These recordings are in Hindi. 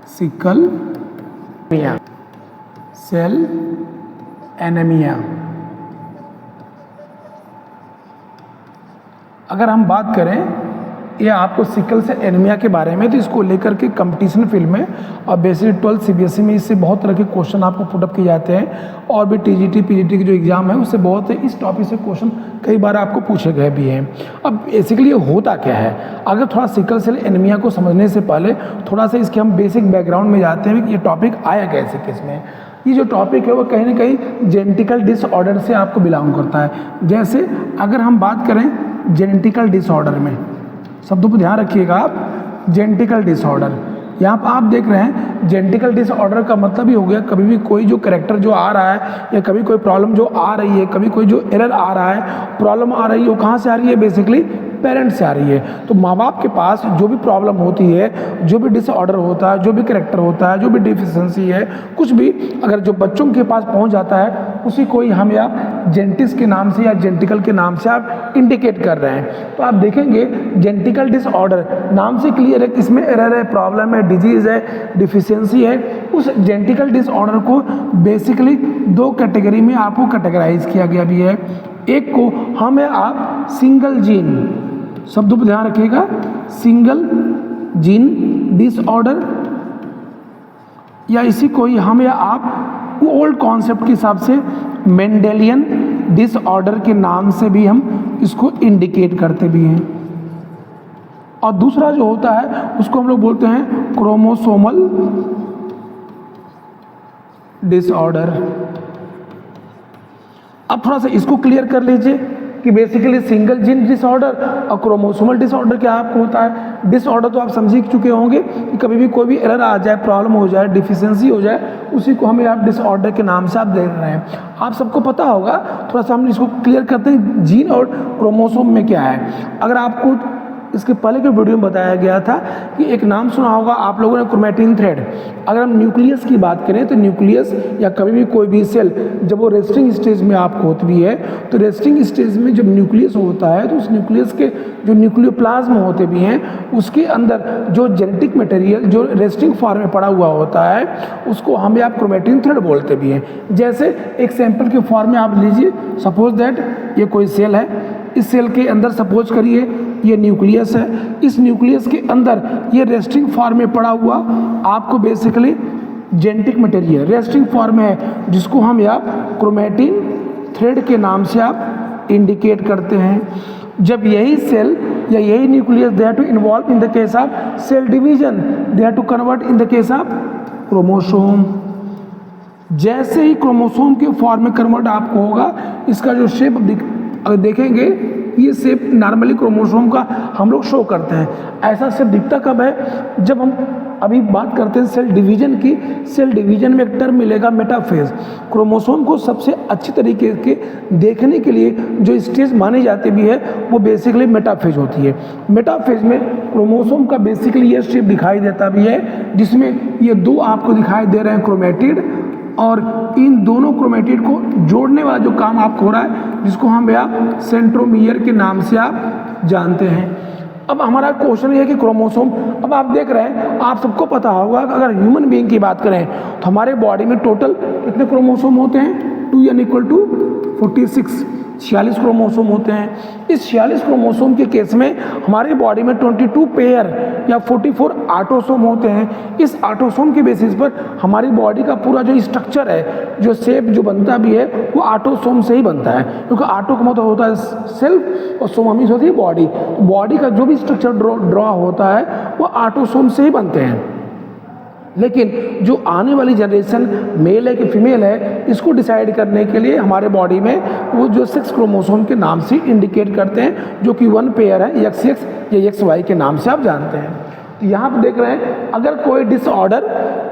Sickle cell anaemia. अगर हम बात करें ये आपको सिकल सेल एनीमिया के बारे में, तो इसको लेकर के कंपटीशन फील्ड में और बेसिक 12 सीबीएसई में इससे बहुत तरह के क्वेश्चन आपको पुटअप किए जाते हैं, और भी टीजीटी पीजीटी के जो एग्जाम है उससे बहुत इस टॉपिक से क्वेश्चन कई बार आपको पूछे गए भी हैं। अब बेसिकली ये होता क्या है, अगर थोड़ा सिकल सेल एनीमिया को समझने से पहले थोड़ा सा इसके हम बेसिक बैकग्राउंड में जाते हैं कि ये टॉपिक आया कैसे किस में। ये जो टॉपिक है वो कहीं ना कहीं जेनेटिकल डिसऑर्डर से आपको बिलोंग करता है। जैसे अगर हम बात करें जेनेटिकल डिसऑर्डर में, शब्दों पर ध्यान रखिएगा आप, जेनेटिकल डिसऑर्डर, यहाँ पर आप देख रहे हैं जेनेटिकल डिसऑर्डर का मतलब ही हो गया कभी भी कोई जो करेक्टर जो आ रहा है या कभी कोई प्रॉब्लम जो आ रही है, कभी कोई जो एरर आ रहा है, प्रॉब्लम आ रही है, वो कहाँ से आ रही है, बेसिकली पेरेंट्स से आ रही है। तो माँ बाप के पास जो भी प्रॉब्लम होती है, जो भी डिसऑर्डर होता है, जो भी करेक्टर होता है, जो भी डिफिशिएंसी है, कुछ भी अगर जो बच्चों के पास पहुँच जाता है उसी को ही हम या जेनेटिक्स के नाम से या जेनेटिकल के नाम से आप इंडिकेट कर रहे हैं। तो आप देखेंगे जेनेटिकल डिसऑर्डर नाम से क्लियर है, इसमें एरर है, प्रॉब्लम है, डिजीज़ है, डिफिशियंसी है। उस जेनेटिकल डिसऑर्डर को बेसिकली दो कैटेगरी में आपको कैटेगराइज किया गया भी है। एक को हम या आप सिंगल जीन, शब्दों पर ध्यान रखिएगा, सिंगल जीन डिसऑर्डर, या इसी को ही हम या आप ओल्ड कॉन्सेप्ट के हिसाब से मेंडेलियन डिसऑर्डर के नाम से भी हम इसको इंडिकेट करते भी हैं। और दूसरा जो होता है उसको हम लोग बोलते हैं क्रोमोसोमल डिसऑर्डर। अब थोड़ा सा इसको क्लियर कर लीजिए कि बेसिकली सिंगल जीन डिसऑर्डर और क्रोमोसोमल डिसऑर्डर क्या आपको होता है। डिसऑर्डर तो आप समझ ही चुके होंगे कि कभी भी कोई भी एरर आ जाए, प्रॉब्लम हो जाए, डिफिशिएंसी हो जाए, उसी को हमें आप डिसऑर्डर के नाम से आप देख रहे हैं। आप सबको पता होगा, थोड़ा सा हम इसको क्लियर करते हैं जीन और क्रोमोसोम में क्या है। अगर आपको इसके पहले के वीडियो में बताया गया था कि एक नाम सुना होगा आप लोगों ने, क्रोमैटिन थ्रेड। अगर हम न्यूक्लियस की बात करें तो न्यूक्लियस या कभी भी कोई भी सेल जब वो रेस्टिंग स्टेज में आपको होती है, तो रेस्टिंग स्टेज में जब न्यूक्लियस होता है तो उस न्यूक्लियस के जो न्यूक्लियोप्लाज्म होते भी हैं उसके अंदर जो जेनेटिक मटेरियल जो रेस्टिंग फॉर्म में पड़ा हुआ होता है उसको हम आप क्रोमैटिन थ्रेड बोलते भी हैं। जैसे एक सैंपल के फॉर्म में आप लीजिए, सपोज दैट ये कोई सेल है, इस सेल के अंदर सपोज करिए ये न्यूक्लियस है, इस न्यूक्लियस के अंदर ये रेस्टिंग फॉर्म में पड़ा हुआ आपको basically genetic material resting form है, जिसको हम या क्रोमैटिन थ्रेड के नाम से आप इंडिकेट करते हैं। जब यही सेल या यही nucleus they have to involve in the case of cell division, they have to convert in the case of chromosome. जैसे ही क्रोमोसोम के फॉर्म में कन्वर्ट आपको होगा, इसका जो शेप अगर देखेंगे ये शेप नॉर्मली क्रोमोसोम का हम लोग शो करते हैं। ऐसा शेप दिखता कब है, जब हम अभी बात करते हैं सेल डिवीजन की। सेल डिवीजन में एक टर्म मिलेगा मेटाफेज। क्रोमोसोम को सबसे अच्छी तरीके के देखने के लिए जो स्टेज मानी जाती भी है वो बेसिकली मेटाफेज होती है। मेटाफेज में क्रोमोसोम का बेसिकली ये शेप दिखाई देता भी है, जिसमें ये दो आपको दिखाई दे रहे हैं क्रोमैटिड, और इन दोनों क्रोमैटिड को जोड़ने वाला जो काम आपको हो रहा है जिसको हम या सेंट्रोमियर के नाम से आप जानते हैं। अब हमारा क्वेश्चन ये है कि क्रोमोसोम, अब आप देख रहे हैं, आप सबको पता होगा कि अगर ह्यूमन बीइंग की बात करें तो हमारे बॉडी में टोटल कितने क्रोमोसोम होते हैं, 2n = 46 क्रोमोसोम होते हैं। इस 46 क्रोमोसोम के केस में हमारे बॉडी में 22 पेयर या 44 ऑटोसोम होते हैं। इस ऑटोसोम के बेसिस पर हमारी बॉडी का पूरा जो स्ट्रक्चर है, जो शेप जो बनता भी है, वो ऑटोसोम से ही बनता है, क्योंकि ऑटो का मतलब होता है सेल्फ और सोम होती है बॉडी। बॉडी का जो भी स्ट्रक्चर ड्रॉ होता है वो ऑटोसोम से ही बनते हैं। लेकिन जो आने वाली जनरेशन मेल है कि फीमेल है, इसको डिसाइड करने के लिए हमारे बॉडी में वो जो 6 क्रोमोसोम के नाम से इंडिकेट करते हैं, जो कि 1 पेयर है XX या XY के नाम से आप जानते हैं। तो यहाँ पर देख रहे हैं, अगर कोई डिसऑर्डर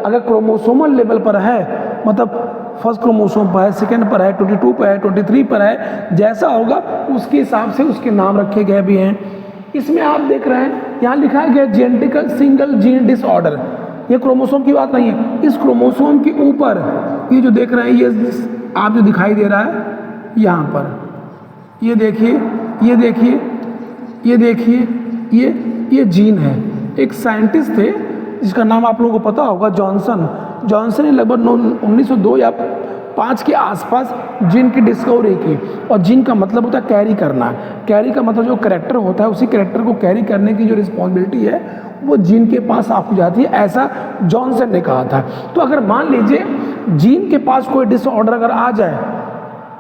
अगर क्रोमोसोमल लेवल पर है, मतलब फर्स्ट क्रोमोसोम पर है, सेकेंड पर है, 22 पर है, 23 पर है, जैसा होगा उसके हिसाब से उसके नाम रखे गए भी हैं। इसमें आप देख रहे हैं यहाँ लिखा है गया जेनेटिकल सिंगल जीन डिसऑर्डर। ये क्रोमोसोम की बात नहीं है, इस क्रोमोसोम के ऊपर ये जो देख रहे हैं, ये आप जो दिखाई दे रहा है यहाँ पर, ये देखिए, ये देखिए, ये देखिए, ये जीन है। एक साइंटिस्ट थे जिसका नाम आप लोगों को पता होगा, जॉनसन ने लगभग 1902 या 5 के आसपास जीन की डिस्कवरी की। और जीन का मतलब होता है कैरी करना। कैरी का मतलब जो कैरेक्टर होता है, उसी कैरेक्टर को कैरी करने की जो रिस्पॉन्सिबिलिटी है वो जीन के पास आपको जाती है, ऐसा जॉनसन ने कहा था। तो अगर मान लीजिए जीन के पास कोई डिसऑर्डर अगर आ जाए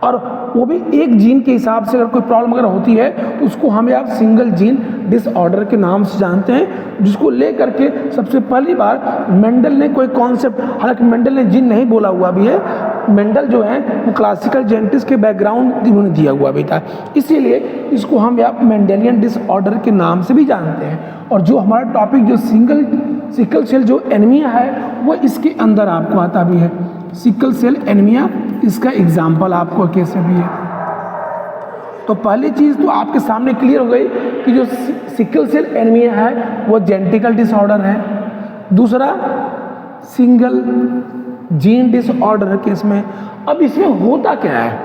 और वो भी एक जीन के हिसाब से अगर कोई प्रॉब्लम अगर होती है तो उसको हमें आप सिंगल जीन डिसऑर्डर के नाम से जानते हैं, जिसको ले करके सबसे पहली बार मेंडल ने कोई कॉन्सेप्ट, हालांकि मेंडल ने जीन नहीं बोला हुआ भी है, मेंडल जो है वो क्लासिकल जेनेटिक्स के बैकग्राउंड उन्होंने दिया हुआ भी था, इसीलिए इसको हम आप मेंडेलियन डिसऑर्डर के नाम से भी जानते हैं। और जो हमारा टॉपिक जो सिकल सेल जो एनीमिया है वो इसके अंदर आपको आता भी है। सिकल सेल एनीमिया इसका एग्जाम्पल आपको कैसे भी है। तो पहली चीज़ तो आपके सामने क्लियर हो गई कि जो सिकल सेल एनीमिया है वो जेनेटिकल डिसऑर्डर है। दूसरा सिंगल जीन डिसऑर्डर है केस में। अब इसमें होता क्या है,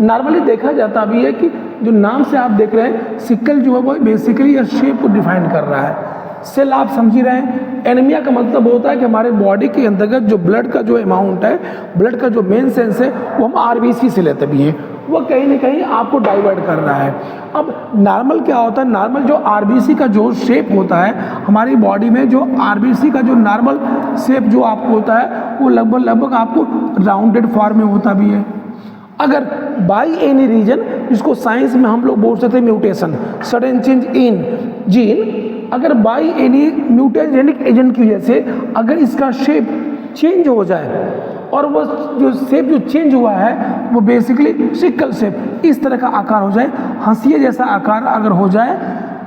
नॉर्मली देखा जाता भी है कि जो नाम से आप देख रहे हैं सिकल जो है वो बेसिकली या शेप को डिफाइन कर रहा है। सेल आप समझ ही रहे हैं, एनीमिया का मतलब होता है कि हमारे बॉडी के अंतर्गत जो ब्लड का जो अमाउंट है, ब्लड का जो मेन सेंस है वो हम आरबीसी से लेते भी हैं, वो कहीं ना कहीं आपको डाइवर्ट कर रहा है। अब नॉर्मल क्या होता है, नॉर्मल जो आरबीसी का जो शेप होता है हमारी बॉडी में, जो आरबीसी का जो नॉर्मल शेप जो आपको होता है वो लगभग आपको राउंडेड फॉर्म में होता भी है। अगर बाई एनी रीजन, जिसको साइंस में हम लोग बोल सकते हैं mutation, sudden change in gene, अगर बाई एनी म्यूटेजेनिक एजेंट की वजह से अगर इसका शेप चेंज हो जाए और वो जो शेप जो चेंज हुआ है वो बेसिकली सिकल शेप, इस तरह का आकार हो जाए, हंसिया जैसा आकार अगर हो जाए,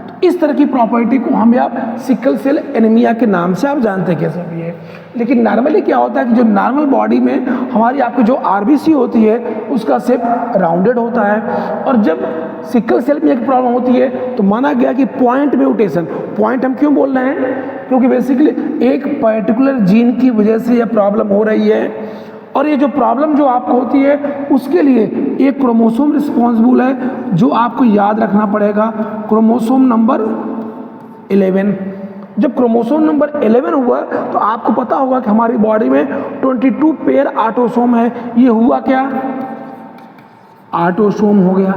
तो इस तरह की प्रॉपर्टी को हम आप सिकल सेल एनीमिया के नाम से आप जानते हैं कैसे भी है। लेकिन नॉर्मली क्या होता है कि जो नॉर्मल बॉडी में हमारी आपकी जो आरबीसी होती है उसका शेप राउंडेड होता है, और जब सिकल सेल में एक प्रॉब्लम होती है तो माना गया कि पॉइंट म्यूटेशन, पॉइंट हम क्यों बोल रहे हैं, क्योंकि बेसिकली एक पर्टिकुलर जीन की वजह से यह प्रॉब्लम हो रही है, और ये जो प्रॉब्लम जो आपको होती है उसके लिए एक क्रोमोसोम रिस्पॉन्सिबल है जो आपको याद रखना पड़ेगा, क्रोमोसोम नंबर 11। जब क्रोमोसोम नंबर 11 हुआ तो आपको पता होगा कि हमारी बॉडी में 22 पेयर ऑटोसोम है। ये हुआ क्या, ऑटोसोम हो गया,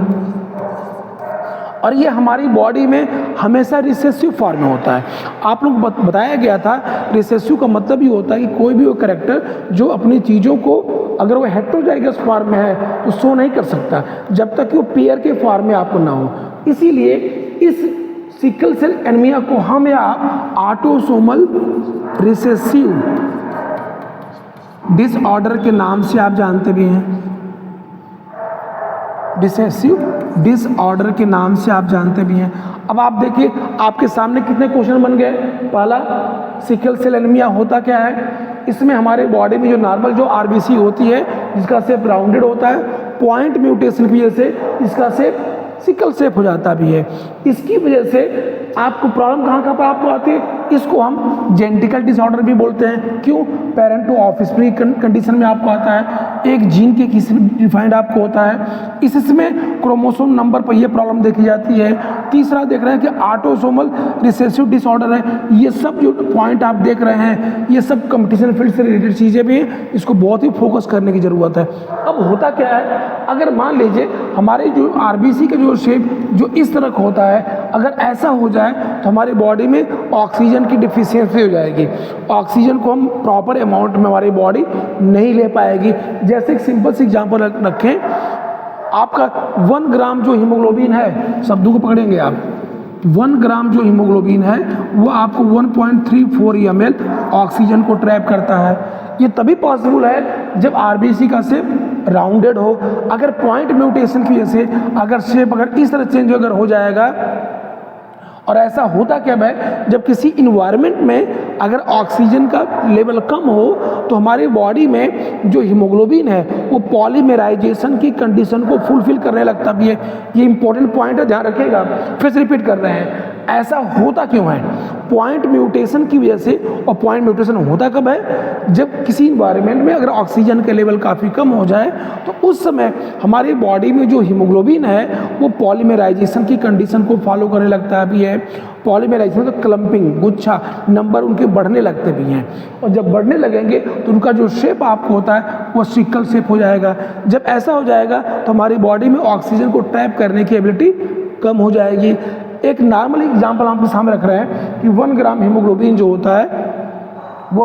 और ये हमारी बॉडी में हमेशा रिसेसिव फॉर्म में होता है। आप लोग बताया गया था रिसेसिव का मतलब ही होता है कि कोई भी वो कैरेक्टर जो अपनी चीज़ों को अगर वो हेटेरोजाइगस फॉर्म में है तो शो नहीं कर सकता जब तक कि वो पेयर के फॉर्म में आपको ना हो। इसीलिए इस सिकल सेल एनीमिया को हम या ऑटोसोमल रिसेसिव डिसऑर्डर के नाम से आप जानते भी हैं, रिसेसिव डिसऑर्डर के नाम से आप जानते भी हैं। अब आप देखिए आपके सामने कितने क्वेश्चन बन गए। पहला, सिकल सेल एनीमिया होता क्या है, इसमें हमारे बॉडी में जो नॉर्मल जो आरबीसी होती है जिसका शेप राउंडेड होता है, पॉइंट म्यूटेशन की वजह से इसका शेप सिकल शेप हो जाता भी है। इसकी वजह से आपको प्रॉब्लम कहाँ पर आपको आती है, इसको हम जेनेटिकल डिसऑर्डर भी बोलते हैं। क्यों, पेरेंट टू ऑफस्प्रिंग कंडीशन में आपको आता है, एक जीन के किसी डिफाइंड आपको होता है, इसमें क्रोमोसोम नंबर पर यह प्रॉब्लम देखी जाती है। तीसरा देख रहे हैं कि ऑटोसोमल रिसेसिव डिसऑर्डर है। ये सब जो पॉइंट आप देख रहे हैं ये सब कंपटीशन फील्ड से रिलेटेड चीज़ें भी हैं, इसको बहुत ही फोकस करने की ज़रूरत है। अब होता क्या है, अगर मान लीजिए हमारे जो आरबीसी का जो शेप जो इस तरह का होता है, अगर ऐसा हो जाए तो हमारी बॉडी में ऑक्सीजन की डिफिशियंसी हो जाएगी, ऑक्सीजन को हम प्रॉपर अमाउंट में हमारी बॉडी नहीं ले पाएगी। जैसे एक सिंपल सी एग्जांपल रखें, आपका 1 ग्राम जो हीमोग्लोबिन है, शब्दों को पकड़ेंगे आप, 1 ग्राम जो हीमोग्लोबिन है वो आपको 1.34 ml ऑक्सीजन को ट्रैप करता है। ये तभी पॉसिबल है जब आरबीसी का शेप राउंडेड हो। अगर पॉइंट म्यूटेशन की वजह से अगर शेप अगर इस तरह चेंज अगर हो जाएगा, और ऐसा होता क्या है, जब किसी इन्वायरमेंट में अगर ऑक्सीजन का लेवल कम हो तो हमारी बॉडी में जो हीमोग्लोबिन है वो पॉलीमराइजेशन की कंडीशन को फुलफिल करने लगता भी है। ये इंपॉर्टेंट पॉइंट है, ध्यान रखिएगा, फिर से रिपीट कर रहे हैं। ऐसा होता क्यों है? पॉइंट म्यूटेशन की वजह से। और पॉइंट म्यूटेशन होता कब है? जब किसी इन्वायरमेंट में अगर ऑक्सीजन का लेवल काफ़ी कम हो जाए तो उस समय हमारी बॉडी में जो हीमोग्लोबिन है वो पॉलीमराइजेशन की कंडीशन को फॉलो करने लगता भी है। पॉलीमराइजेशन मतलब क्लम्पिंग, गुच्छा, नंबर उनके बढ़ने लगते भी हैं। और जब बढ़ने लगेंगे तो उनका जो शेप आपको होता है वो सिकल शेप हो जाएगा। जब ऐसा हो जाएगा तो हमारी बॉडी में ऑक्सीजन को ट्रैप करने की एबिलिटी कम हो जाएगी। एक नॉर्मल एग्जांपल आपके सामने रख रहे हैं कि 1 ग्राम हीमोग्लोबिन जो होता है वो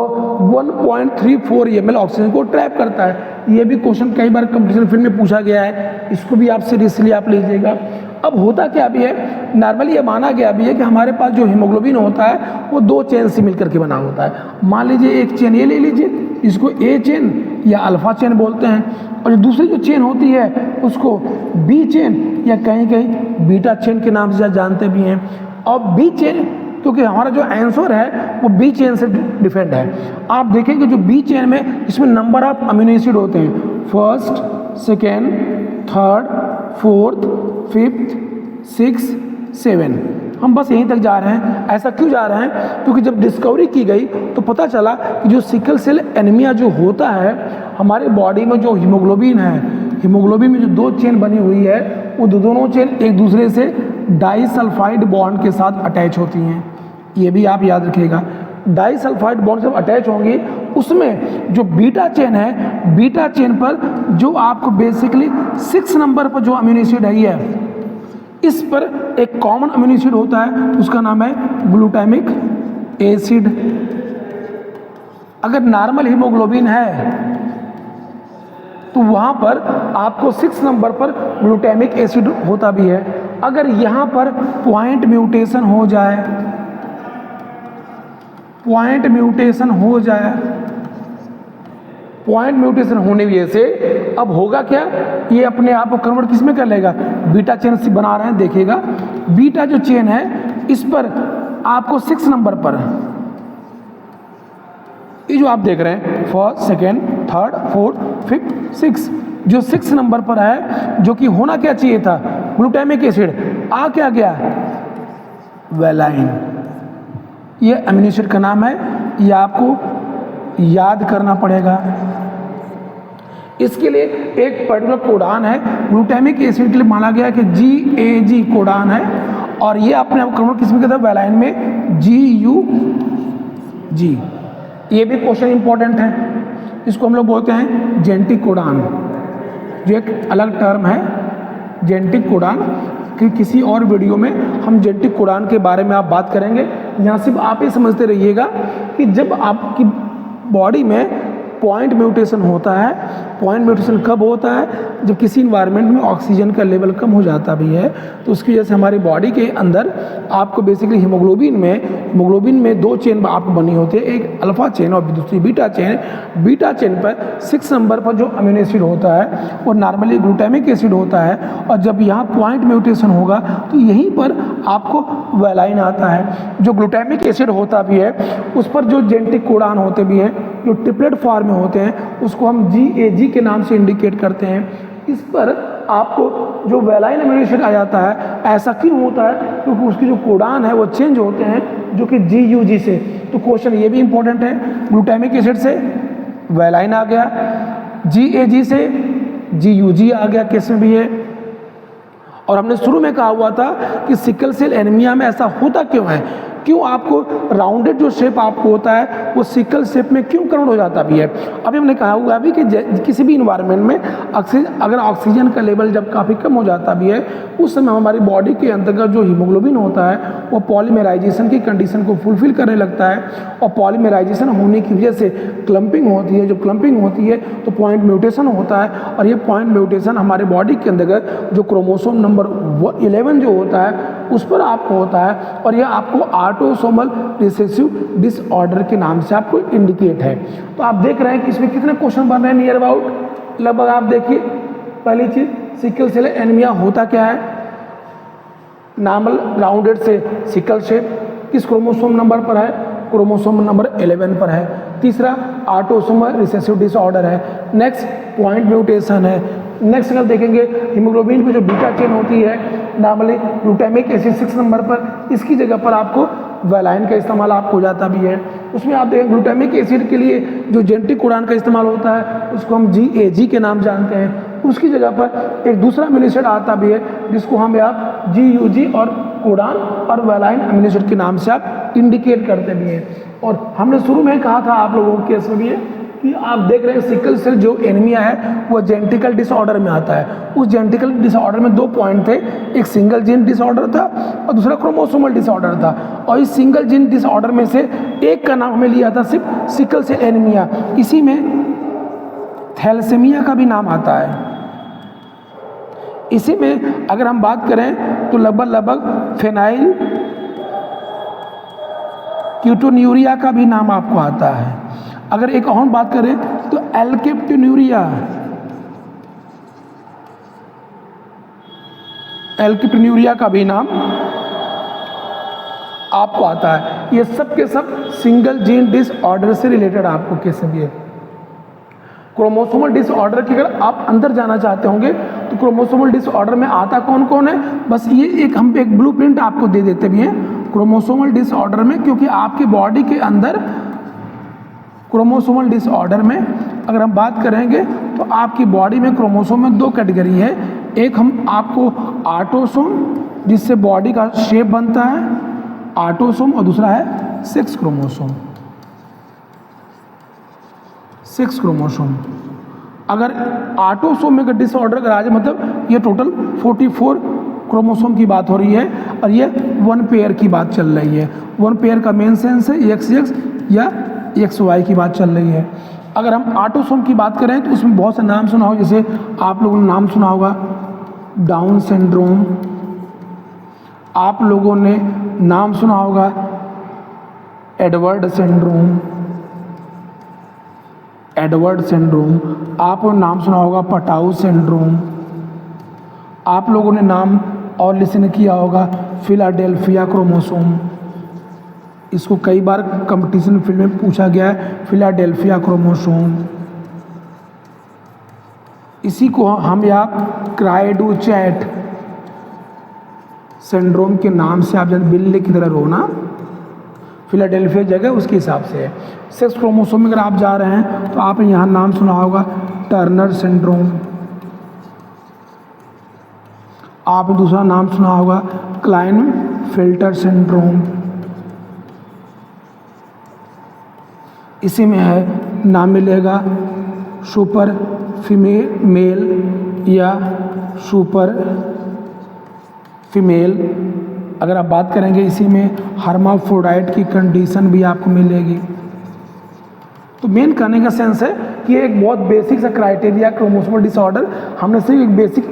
1.34 ml ऑक्सीजन को ट्रैप करता है। ये भी क्वेश्चन कई बार कंपटीशन फील्ड में पूछा गया है, इसको भी आप सीरियसली आप लीजिएगा। अब होता क्या भी है, नॉर्मली ये माना गया भी है कि हमारे पास जो हीमोग्लोबिन होता है वो 2 चेन से मिलकर के बना होता है। मान लीजिए एक चेन ये ले लीजिए, इसको ए चेन या अल्फा चेन बोलते हैं, और जो दूसरी जो चेन होती है उसको बी चेन या कहीं कहीं बीटा चेन के नाम से जानते भी हैं। और बी चेन, क्योंकि हमारा जो आंसर है वो बी चेन से डिफरेंट है। आप देखेंगे जो बी चेन में इसमें नंबर ऑफ अमीनो एसिड होते हैं, 1st, 2nd, 3rd, 4th, 5th, 6th, 7। हम बस यहीं तक जा रहे हैं। ऐसा क्यों जा रहे हैं? क्योंकि जब डिस्कवरी की गई तो पता चला कि जो सिकल सेल एनीमिया जो होता है, हमारे बॉडी में जो हीमोग्लोबिन है, हीमोग्लोबिन में जो 2 चेन बनी हुई है वो दोनों चेन एक दूसरे से डाइसल्फाइड बॉन्ड के साथ अटैच होती हैं। ये भी आप याद रखिएगा, डाइसल्फाइड बॉन्ड जब अटैच होंगे उसमें जो बीटा चेन है, बीटा चेन पर जो आपको बेसिकली 6 नंबर पर जो अमीनो एसिड है, इस पर एक कॉमन अमीनो एसिड होता है, उसका नाम है ग्लूटामिक एसिड। अगर नॉर्मल हीमोग्लोबिन है तो वहाँ पर आपको 6 नंबर पर ग्लूटामिक एसिड होता भी है। अगर यहाँ पर पॉइंट म्यूटेशन हो जाए, पॉइंट म्यूटेशन हो जाए, पॉइंट म्यूटेशन होने की वजह से अब होगा क्या, ये अपने आप को कन्वर्ट किस में कर लेगा? बीटा चेन से बना रहे हैं, देखिएगा बीटा जो चेन है इस पर आपको 6 नंबर पर, ये जो आप देख रहे हैं 1st, 2nd, 3rd, 4th, 5th, 6th, जो 6 नंबर पर है, जो कि होना क्या चाहिए था? Glutamic acid. आ क्या गया? वेलाइन। ये अमीनो एसिड का नाम है, ये आपको याद करना पड़ेगा। इसके लिए एक पर्टिकुलर कोडान है, ग्लूटामिक एसिड के लिए माना गया कि GAG कोडान है, और ये आपने आप कन्वर्ट किसमें किया था? वेलाइन में GUG। ये भी क्वेश्चन इंपॉर्टेंट है, इसको हम लोग बोलते हैं जेनेटिक कोडान, जो एक अलग टर्म है जेनेटिक कोडान। कि किसी और वीडियो में हम जेनेटिक कोडान के बारे में आप बात करेंगे। यहाँ सिर्फ आप ये समझते रहिएगा कि जब आपकी बॉडी में पॉइंट म्यूटेशन होता है, पॉइंट म्यूटेशन कब होता है? जब किसी इन्वायरमेंट में ऑक्सीजन का लेवल कम हो जाता भी है, तो उसकी वजह से हमारी बॉडी के अंदर आपको बेसिकली हीमोग्लोबिन में 2 चेन आपको बनी होती है, एक अल्फा चेन और दूसरी बीटा चेन। बीटा चेन पर 6 नंबर पर जो अमीनो एसिड होता है वो नॉर्मली ग्लूटामिक एसिड होता है, और जब यहाँ पॉइंट म्यूटेशन होगा तो यहीं पर आपको वेलाइन आता है। जो ग्लूटामिक एसिड होता भी है उस पर जो जेनेटिक कोडान होते भी हैं, जो ट्रिपलेट फॉर्म में होते हैं, उसको हम GAG के नाम से इंडिकेट करते हैं। इस पर आपको जो वेलाइन अमीनो एसिड आ जाता है। ऐसा क्यों होता है? क्योंकि उसकी जो कोडान है वो चेंज होते हैं, जो कि GUG से। तो क्वेश्चन ये भी इंपॉर्टेंट है, ग्लूटामिक एसिड से वेलाइन आ गया, GAG से GUG आ गया, केस में भी है। और हमने शुरू में कहा हुआ था कि सिकल सेल एनीमिया में ऐसा होता क्यों है, क्यों आपको राउंडेड जो शेप आपको होता है वो सिकल शेप में क्यों कन्वर्ट हो जाता भी है। अभी हमने कहा हुआ भी कि किसी भी इन्वायरमेंट में अगर ऑक्सीजन का लेवल जब काफ़ी कम हो जाता भी है, उस समय हमारी बॉडी के अंतर्गत जो हीमोग्लोबिन होता है वो पॉलीमराइजेशन की कंडीशन को फुलफिल करने लगता है, और पॉलीमराइजेशन होने की वजह से क्लम्पिंग होती है। जब क्लम्पिंग होती है तो पॉइंट म्यूटेशन होता है, और ये पॉइंट म्यूटेशन हमारे बॉडी के अंतर्गत जो क्रोमोसोम नंबर 11 जो होता है उस पर आपको होता है, और यह आपको ऑटोसोमल रिसेसिव डिसऑर्डर के नाम से आपको इंडिकेट है। तो आप देख रहे हैं कि इसमें कितने क्वेश्चन बन रहे हैं नियर अबाउट, लगभग आप देखिए। पहली चीज, सिकल सेल एनीमिया होता क्या है? नॉर्मल राउंडेड से सिकल शेप, किस क्रोमोसोम नंबर पर है? क्रोमोसोम नंबर 11 पर है। तीसरा, ऑटोसोमल रिसेसिव डिसऑर्डर है। नेक्स्ट, पॉइंट म्यूटेशन है। नेक्स्ट अगर देखेंगे हीमोग्लोबिन पे जो बीटा चेन होती है नॉर्मली ग्लूटामिक एसिड 6 नंबर पर, इसकी जगह पर आपको वैलाइन का इस्तेमाल आपको हो जाता भी है। उसमें आप देखें ग्लूटामिक एसिड के लिए जो जेनेटिक कोडान का इस्तेमाल होता है उसको हम GAG के नाम जानते हैं। उसकी जगह पर एक दूसरा अमीनो एसिड आता भी है जिसको हम आप GUG और कोडान और वैलाइन अमीनो एसिड के नाम से आप इंडिकेट करते भी हैं। और हमने शुरू में कहा था आप लोगों के केस में भी है कि आप देख रहे हैं सिकल सेल जो एनीमिया है वो जेनेटिकल डिसऑर्डर में आता है। उस जेनेटिकल डिसऑर्डर में 2 पॉइंट थे, एक सिंगल जीन डिसऑर्डर था और दूसरा क्रोमोसोमल डिसऑर्डर था। और इस सिंगल जीन डिसऑर्डर में से एक का नाम हमें लिया था सिर्फ सिकल सेल एनीमिया, इसी में थैलेसीमिया का भी नाम आता है। इसी में अगर हम बात करें तो लगभग फेनाइल कीटोन्यूरिया का भी नाम आपको आता है। अगर एक और बात करें तो एल्केप्टोन्यूरिया का भी नाम आपको आता है। ये सब के सब सिंगल जीन डिसऑर्डर से रिलेटेड आपको कैसे भी है। क्रोमोसोमल डिसऑर्डर की अगर आप अंदर जाना चाहते होंगे तो क्रोमोसोमल डिसऑर्डर में आता कौन कौन है, बस ये एक हम एक ब्लूप्रिंट आपको दे देते भी हैं क्रोमोसोमल डिसऑर्डर में, क्योंकि आपके बॉडी के अंदर क्रोमोसोमल डिसऑर्डर में अगर हम बात करेंगे तो आपकी बॉडी में क्रोमोसोम में 2 कैटेगरी है। एक हम आपको ऑटोसोम जिससे बॉडी का शेप बनता है ऑटोसोम, और दूसरा है सेक्स क्रोमोसोम। अगर ऑटोसोम में डिसऑर्डर अगर आ जाए मतलब ये टोटल 44 क्रोमोसोम की बात हो रही है और ये 1 पेयर की बात चल रही है। 1 पेयर का मेन सेंस है XX या XY की बात चल रही है। अगर हम ऑटोसोम की बात करें तो उसमें बहुत से नाम सुना हो, जैसे आप लोगों ने नाम सुना होगा डाउन सिंड्रोम, आप लोगों ने नाम सुना होगा एडवर्ड सिंड्रोम, आप नाम सुना होगा पटाउ सिंड्रोम, आप लोगों ने नाम और लिसन किया होगा फिलाडेल्फिया क्रोमोसोम। इसको कई बार कंपटीशन फील्ड में पूछा गया है, फिलाडेल्फिया क्रोमोसोम। इसी को हम या क्राइडोचैट सिंड्रोम के नाम से आप जब बिल्ली की तरह रोना, फिलाडेल्फिया जगह उसके हिसाब से है। सेक्स क्रोमोसोम में अगर आप जा रहे हैं तो आपने यहाँ नाम सुना होगा टर्नर सिंड्रोम, आपने दूसरा नाम सुना होगा क्लाइनफेल्टर सिंड्रोम। इसी में है नाम मिलेगा सुपर फीमेल या सुपर फीमेल। अगर आप बात करेंगे इसी में हर्माफ्रोडाइट की कंडीशन भी आपको मिलेगी। तो मेन कहने का सेंस है कि एक बहुत बेसिक सा क्राइटेरिया क्रोमोसोमल डिसऑर्डर हमने सिर्फ एक बेसिक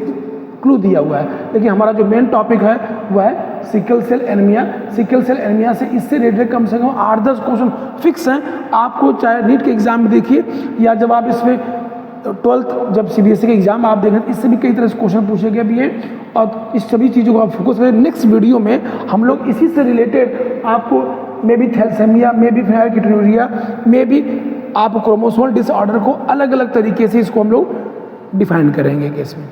क्लू दिया हुआ है, लेकिन हमारा जो मेन टॉपिक है वह है sickle cell anaemia. Sickle cell anaemia से इससे रिलेटेड कम से कम 8-10 क्वेश्चन फिक्स हैं आपको, चाहे नीट के एग्जाम में देखिए या जब आप इसमें 12th जब CBSE के एग्जाम आप देखें इससे भी कई तरह से क्वेश्चन पूछे गए भी है। और इस सभी चीज़ों को आप फोकस करें। नेक्स्ट वीडियो में हम लोग इसी से रिलेटेड आपको maybe thalassaemia, maybe phenylketonuria, maybe आप क्रोमोसोमल डिसऑर्डर को अलग अलग तरीके से इसको हम लोग डिफाइन करेंगे केस में।